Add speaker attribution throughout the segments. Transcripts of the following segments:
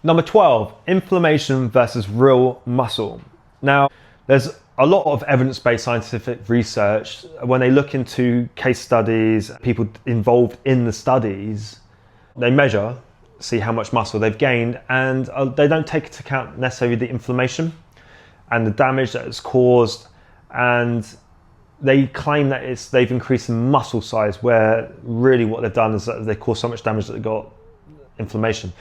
Speaker 1: Number 12, inflammation versus real muscle. Now, there's a lot of evidence-based scientific research. When they look into case studies, people involved in the studies, they measure, see how much muscle they've gained, and they don't take into account necessarily the inflammation and the damage that it's caused, and they claim that they've increased in muscle size, where really what they've done is that they caused so much damage that they got inflammation.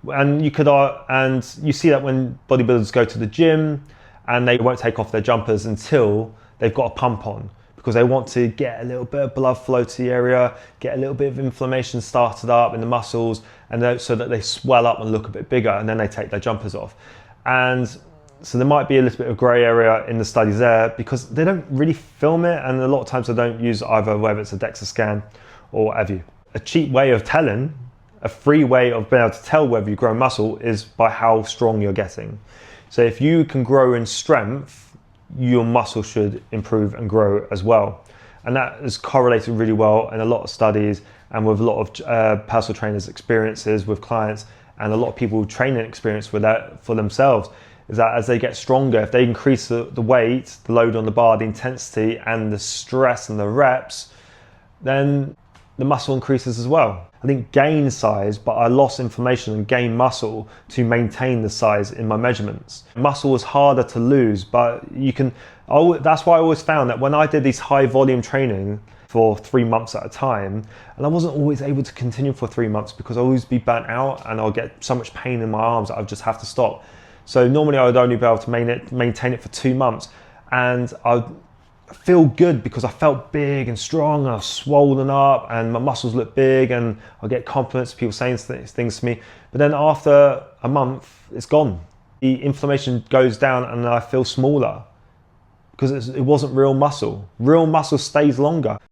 Speaker 1: And you see that when bodybuilders go to the gym and they won't take off their jumpers until they've got a pump on, because they want to get a little bit of blood flow to the area, get a little bit of inflammation started up in the muscles, and so that they swell up and look a bit bigger, and then they take their jumpers off. And so there might be a little bit of grey area in the studies there, because they don't really film it, and a lot of times they don't use either, whether it's a DEXA scan or what have you. A cheap way of telling, a free way of being able to tell whether you grow muscle is by how strong you're getting. So if you can grow in strength, your muscle should improve and grow as well. And that is correlated really well in a lot of studies and with a lot of personal trainers' experiences with clients, and a lot of people training experience with that for themselves, is that as they get stronger, if they increase the weight, the load on the bar, the intensity and the stress and the reps, then the muscle increases as well. I didn't gain size, but I lost inflammation and gained muscle to maintain the size in my measurements. Muscle was harder to lose, but that's why I always found that when I did these high volume training for 3 months at a time, and I wasn't always able to continue for 3 months because I'd always be burnt out and I'll get so much pain in my arms that I would just have to stop. So normally I would only be able to maintain it for 2 months, and I'd feel good because I felt big and strong, and I was swollen up and my muscles look big, and I get compliments, people saying things to me. But then after a month, it's gone. The inflammation goes down and I feel smaller because it wasn't real muscle. Real muscle stays longer.